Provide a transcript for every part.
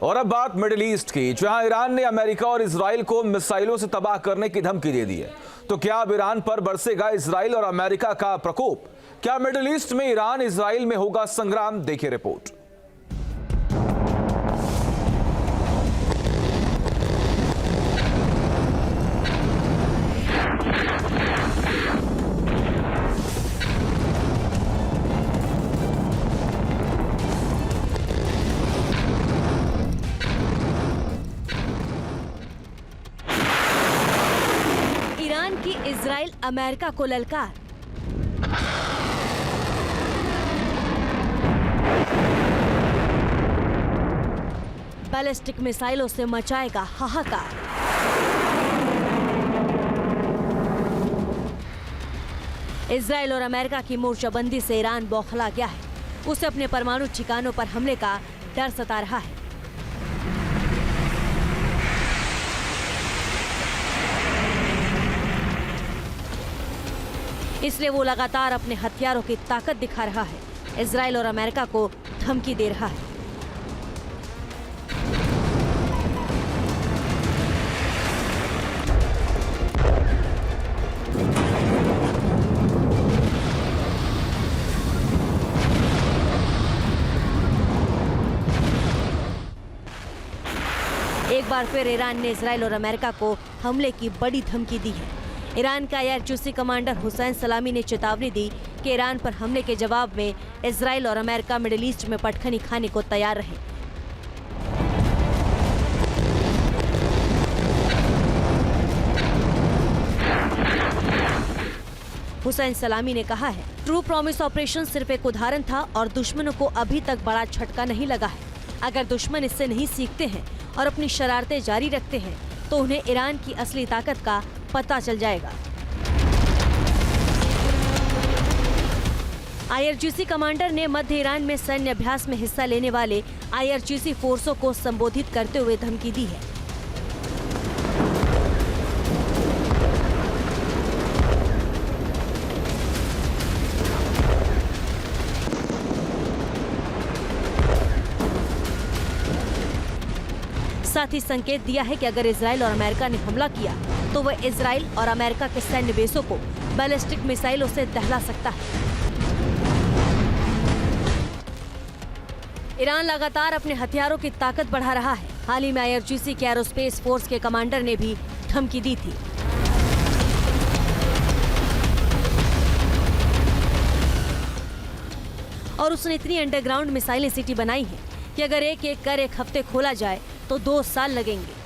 और अब बात मिडिल ईस्ट की, जहां ईरान ने अमेरिका और इजराइल को मिसाइलों से तबाह करने की धमकी दे दी है। तो क्या अब ईरान पर बरसेगा इजराइल और अमेरिका का प्रकोप? क्या मिडिल ईस्ट में ईरान इजराइल में होगा संग्राम? देखिए रिपोर्ट। ईरान की इजराइल अमेरिका को ललकार। बैलिस्टिक मिसाइलों से मचाएगा हाहाकार। इजराइल और अमेरिका की मोर्चाबंदी से ईरान बौखला गया है। उसे अपने परमाणु ठिकानों पर हमले का डर सता रहा है। इसलिए वो लगातार अपने हथियारों की ताकत दिखा रहा है, इजराइल और अमेरिका को धमकी दे रहा है। एक बार फिर ईरान ने इजराइल और अमेरिका को हमले की बड़ी धमकी दी है। ईरान का एयर चूसी कमांडर हुसैन सलामी ने चेतावनी दी कि ईरान पर हमले के जवाब में इजराइल और अमेरिका मिडिल ईस्ट में पटखनी खाने को तैयार रहे। हुसैन सलामी ने कहा है, ट्रू प्रॉमिस ऑपरेशन सिर्फ एक उदाहरण था और दुश्मनों को अभी तक बड़ा झटका नहीं लगा है। अगर दुश्मन इससे नहीं सीखते हैं और अपनी शरारतें जारी रखते हैं तो उन्हें ईरान की असली ताकत का पता चल जाएगा। आईआरजीसी कमांडर ने मध्य ईरान में सैन्य अभ्यास में हिस्सा लेने वाले आईआरजीसी फोर्सों को संबोधित करते हुए धमकी दी है। साथ ही संकेत दिया है कि अगर इजराइल और अमेरिका ने हमला किया तो वह इजराइल और अमेरिका के सैन्य बेसों को बैलिस्टिक मिसाइलों से दहला सकता है। ईरान लगातार अपने हथियारों की ताकत बढ़ा रहा है। हाल ही में आईआरजीसी के एरोस्पेस फोर्स के कमांडर ने भी धमकी दी थी। और उसने इतनी अंडरग्राउंड मिसाइलें सिटी बनाई हैं कि अगर एक एक कर एक हफ्ते खोला जाए तो 2 साल लगेंगे।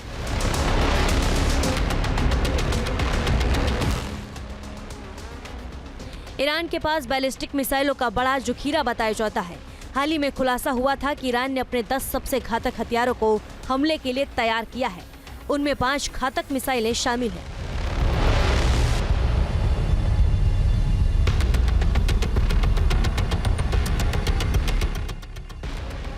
ईरान के पास बैलिस्टिक मिसाइलों का बड़ा जखीरा बताया जाता है। हाल ही में खुलासा हुआ था कि ईरान ने अपने 10 सबसे घातक हथियारों को हमले के लिए तैयार किया है। उनमें 5 घातक मिसाइलें शामिल हैं।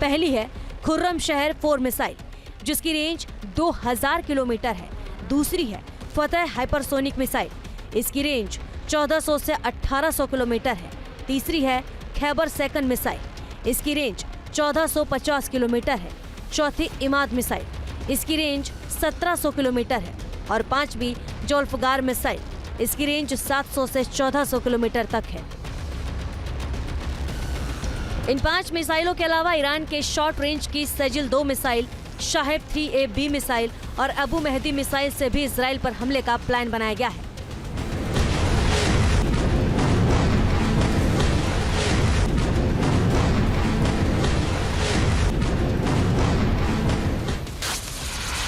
पहली है खुर्रम शहर 4 मिसाइल, जिसकी रेंज 2000 किलोमीटर है। दूसरी है फतेह हाइपरसोनिक मिसाइल, इसकी रेंज 1400 से 1800 किलोमीटर है। तीसरी है खैबर सेकंड मिसाइल, इसकी रेंज 1450 किलोमीटर है। चौथी इमाद मिसाइल, इसकी रेंज 1700 किलोमीटर है। और पांचवी जोल्फगार मिसाइल, इसकी रेंज 700 से 1400 किलोमीटर तक है। इन 5 मिसाइलों के अलावा ईरान के शॉर्ट रेंज की सजिल 2 मिसाइल, शाहेब 3A-B मिसाइल और अबू मेहदी मिसाइल से भी इजराइल पर हमले का प्लान बनाया गया है।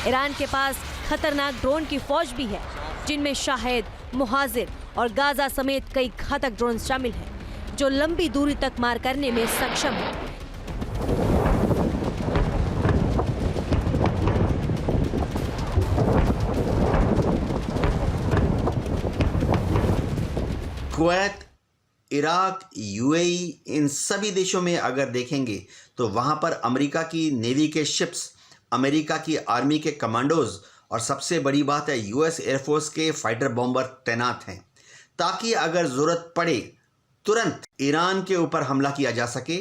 ईरान के पास खतरनाक ड्रोन की फौज भी है, जिनमें शाहेद, मुहाजिर और गाजा समेत कई घातक ड्रोन शामिल हैं, जो लंबी दूरी तक मार करने में सक्षम है। कुवैत, इराक, यूएई, इन सभी देशों में अगर देखेंगे तो वहां पर अमेरिका की नेवी के शिप्स, अमेरिका की आर्मी के कमांडोज और सबसे बड़ी बात है यूएस एयरफोर्स के फाइटर बॉम्बर तैनात हैं, ताकि अगर जरूरत पड़े तुरंत ईरान के ऊपर हमला किया जा सके।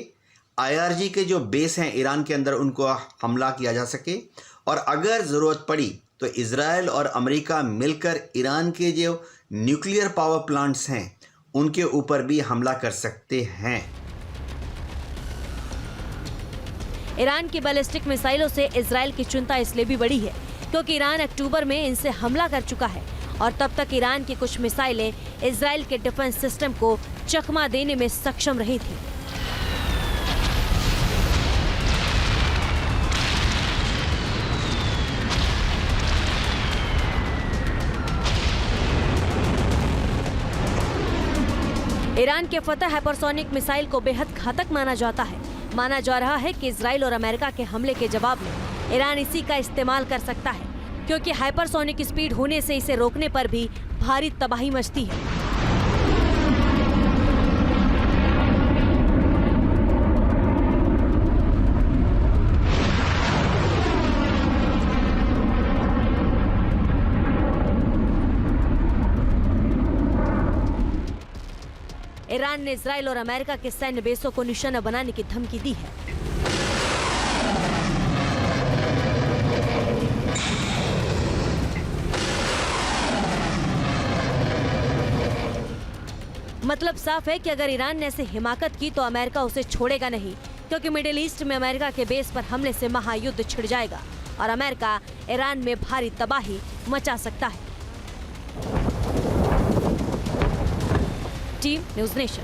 IRG के जो बेस हैं ईरान के अंदर उनको हमला किया जा सके, और अगर ज़रूरत पड़ी तो इज़राइल और अमेरिका मिलकर ईरान के जो न्यूक्लियर पावर प्लांट्स हैं उनके ऊपर भी हमला कर सकते हैं। ईरान की बैलिस्टिक मिसाइलों से इजराइल की चिंता इसलिए भी बढ़ी है क्योंकि ईरान अक्टूबर में इनसे हमला कर चुका है और तब तक ईरान की कुछ मिसाइलें इजराइल के डिफेंस सिस्टम को चकमा देने में सक्षम रही थी। ईरान के फतह हाइपरसोनिक मिसाइल को बेहद घातक माना जाता है। माना जा रहा है कि इजराइल और अमेरिका के हमले के जवाब में ईरान इसी का इस्तेमाल कर सकता है क्योंकि हाइपरसोनिक स्पीड होने से इसे रोकने पर भी भारी तबाही मचती है। ईरान ने इजराइल और अमेरिका के सैन्य बेसों को निशाना बनाने की धमकी दी है। मतलब साफ है कि अगर ईरान ने ऐसे हिमाकत की तो अमेरिका उसे छोड़ेगा नहीं, क्योंकि मिडिल ईस्ट में अमेरिका के बेस पर हमले से महायुद्ध छिड़ जाएगा और अमेरिका ईरान में भारी तबाही मचा सकता है। Team news nation.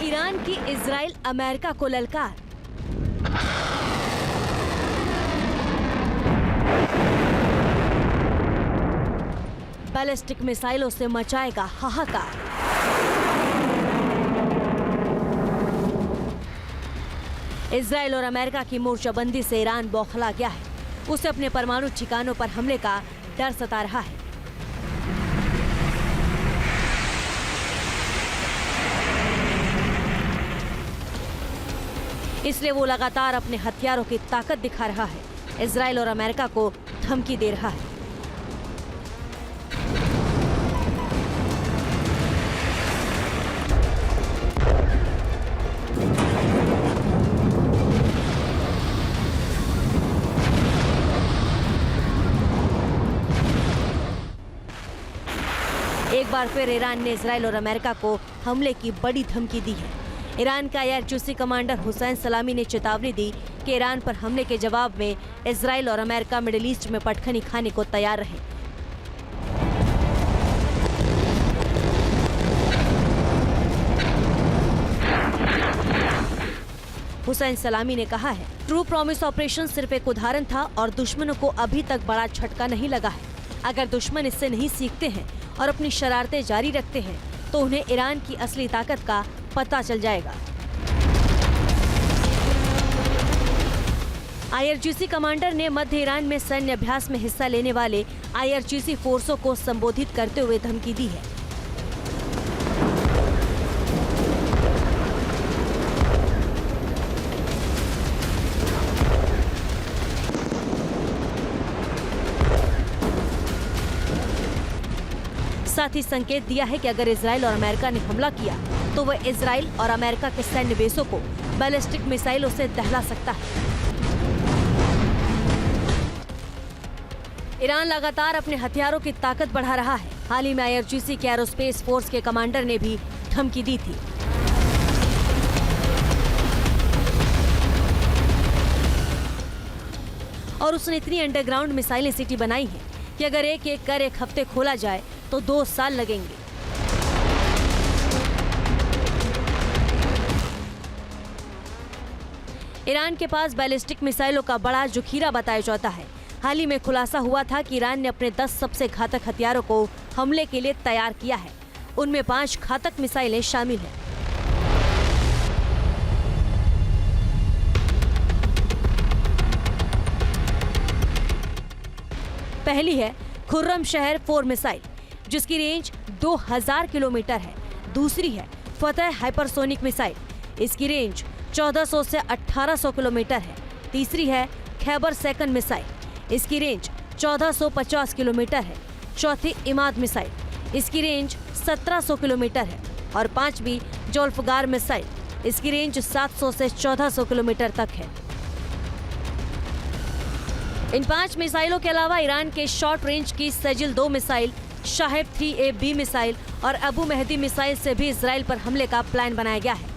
ईरान की इजराइल अमेरिका को ललकार। बैलिस्टिक मिसाइलों से मचाएगा हाहाकार। इजराइल और अमेरिका की मोर्चाबंदी से ईरान बौखला गया है। उसे अपने परमाणु ठिकानों पर हमले का डर सता रहा है। इसलिए वो लगातार अपने हथियारों की ताकत दिखा रहा है, इजराइल और अमेरिका को धमकी दे रहा है। एक बार फिर ईरान ने इजराइल और अमेरिका को हमले की बड़ी धमकी दी है। ईरान का IRGC कमांडर हुसैन सलामी ने चेतावनी दी कि ईरान पर हमले के जवाब में इजराइल और अमेरिका मिडिल ईस्ट में पटखनी खाने को तैयार रहे। हुसैन सलामी ने कहा है, ट्रू प्रॉमिस ऑपरेशन सिर्फ एक उदाहरण था और दुश्मनों को अभी तक बड़ा झटका नहीं लगा है। अगर दुश्मन इससे नहीं सीखते हैं और अपनी शरारतें जारी रखते हैं तो उन्हें ईरान की असली ताकत का पता चल जाएगा। IRGC कमांडर ने मध्य ईरान में सैन्य अभ्यास में हिस्सा लेने वाले IRGC फोर्सों को संबोधित करते हुए धमकी दी है। साथ ही संकेत दिया है कि अगर इजराइल और अमेरिका ने हमला किया तो वह इजराइल और अमेरिका के सैन्य बेसों को बैलिस्टिक मिसाइलों से दहला सकता है। ईरान लगातार अपने हथियारों की ताकत बढ़ा रहा है। हाल ही में IRGC के एरोस्पेस फोर्स के कमांडर ने भी धमकी दी थी। और उसने इतनी अंडरग्राउंड मिसाइलें सिटी बनाई हैं कि अगर एक एक कर एक हफ्ते खोला जाए तो 2 साल लगेंगे। ईरान के पास बैलिस्टिक मिसाइलों का बड़ा जखीरा बताया जाता है। हाल ही में खुलासा हुआ था कि ईरान ने अपने 10 सबसे घातक हथियारों को हमले के लिए तैयार किया है। उनमें 5 घातक मिसाइलें शामिल हैं। पहली है खुर्रम शहर 4 मिसाइल। जिसकी रेंज 2000 किलोमीटर है। दूसरी है फतह हाइपरसोनिक मिसाइल, इसकी रेंज 1400 से 1800 किलोमीटर है। तीसरी है खैबर सेकंड मिसाइल, इसकी रेंज 1450 किलोमीटर है। चौथी इमाद मिसाइल, इसकी रेंज 1700 किलोमीटर है। और पांचवी जोल्फगार मिसाइल, इसकी रेंज 700 से 1400 किलोमीटर तक है। इन 5 मिसाइलों के अलावा ईरान के शॉर्ट रेंज की सजिल 2 मिसाइल, शाहेब 3A-B मिसाइल और अबू मेहदी मिसाइल से भी इजराइल पर हमले का प्लान बनाया गया है।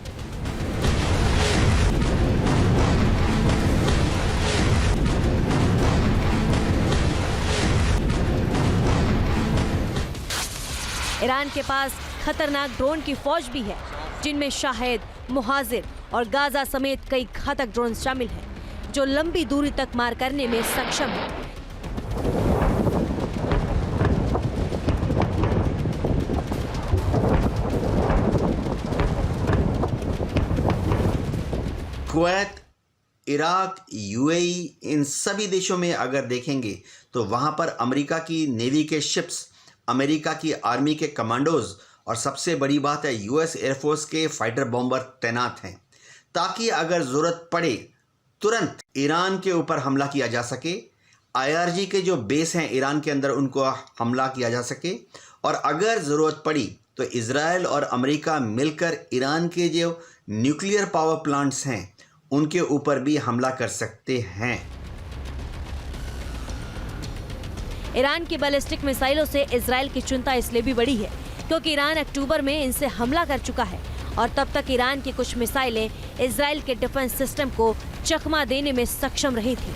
ईरान के पास खतरनाक ड्रोन की फौज भी है, जिनमें शाहेद, मुहाजिर और गाजा समेत कई घातक ड्रोन शामिल हैं, जो लंबी दूरी तक मार करने में सक्षम है। कुवैत, इराक, यूएई, इन सभी देशों में अगर देखेंगे तो वहाँ पर अमेरिका की नेवी के शिप्स, अमेरिका की आर्मी के कमांडोज और सबसे बड़ी बात है यूएस एयरफोर्स के फाइटर बॉम्बर तैनात हैं, ताकि अगर ज़रूरत पड़े तुरंत ईरान के ऊपर हमला किया जा सके। आईआरजी के जो बेस हैं ईरान के अंदर, उनको हमला किया जा सके। और अगर ज़रूरत पड़ी तो इजराइल और अमेरिका मिलकर ईरान के जो न्यूक्लियर पावर प्लांट्स हैं उनके ऊपर भी हमला कर सकते हैं। ईरान की बैलिस्टिक मिसाइलों से इजराइल की चिंता इसलिए भी बढ़ी है क्योंकि ईरान अक्टूबर में इनसे हमला कर चुका है और तब तक ईरान की कुछ मिसाइलें इजराइल के डिफेंस सिस्टम को चकमा देने में सक्षम रही थी।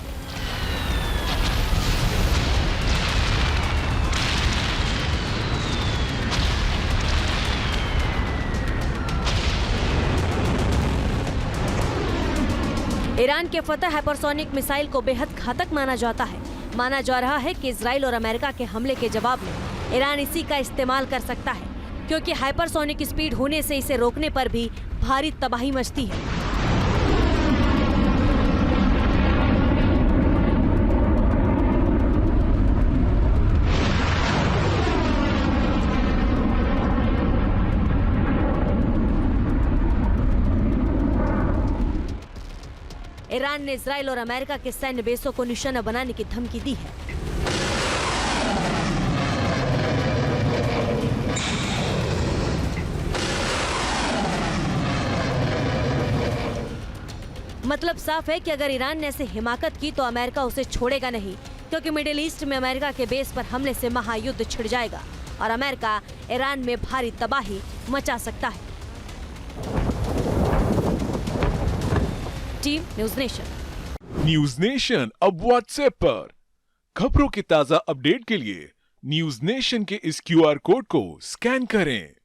ईरान के फतह हाइपरसोनिक मिसाइल को बेहद घातक माना जाता है। माना जा रहा है कि इजराइल और अमेरिका के हमले के जवाब में ईरान इसी का इस्तेमाल कर सकता है, क्योंकि हाइपरसोनिक स्पीड होने से इसे रोकने पर भी भारी तबाही मचती है। ईरान ने इजराइल और अमेरिका के सैन्य बेसों को निशाना बनाने की धमकी दी है। मतलब साफ है कि अगर ईरान ने ऐसे हिमाकत की तो अमेरिका उसे छोड़ेगा नहीं, क्योंकि मिडिल ईस्ट में अमेरिका के बेस पर हमले से महायुद्ध छिड़ जाएगा और अमेरिका ईरान में भारी तबाही मचा सकता है। Team news nation. News nation अब व्हाट्सएप पर खबरों के ताजा अपडेट के लिए न्यूज़ नेशन के इस QR कोड को स्कैन करें।